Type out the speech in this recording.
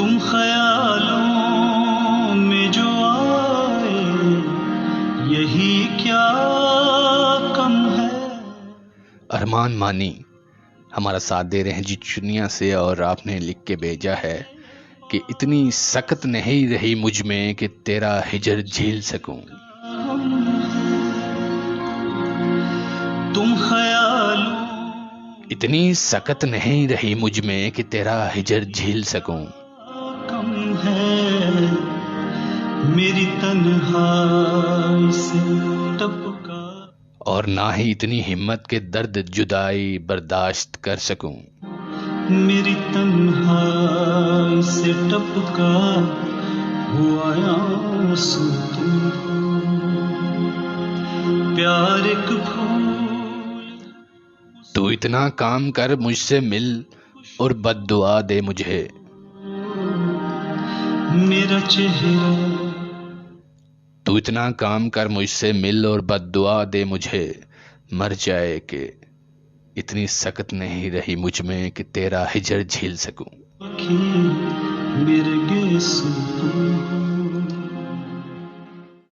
तुम ख्यालों में जो आए, यही क्या कम है। अरमान मानी हमारा साथ दे रहे हैं जी चुनिया से, और आपने लिख के भेजा है कि इतनी सख्त नहीं रही मुझ में कि तेरा हिजर झेल सकूं। तुम ख्यालों इतनी सख्त नहीं रही मुझ में कि तेरा हिजर झेल सकूं। कम है, मेरी तन्हाई से टपका, और ना ही इतनी हिम्मत के दर्द जुदाई बर्दाश्त कर सकूं। मेरी तन्हाई से टपका हुआ आंसू तुम, प्यार एक फूल। तू इतना काम कर मुझसे मिल और बद्दुआ दे मुझे। मेरा चेहरा, तू इतना काम कर मुझसे मिल और बद्दुआ दे मुझे। मर जाए कि इतनी सख्त नहीं रही मुझ में कि तेरा हिजर झेल सकूं। मेरे गेसू तुम,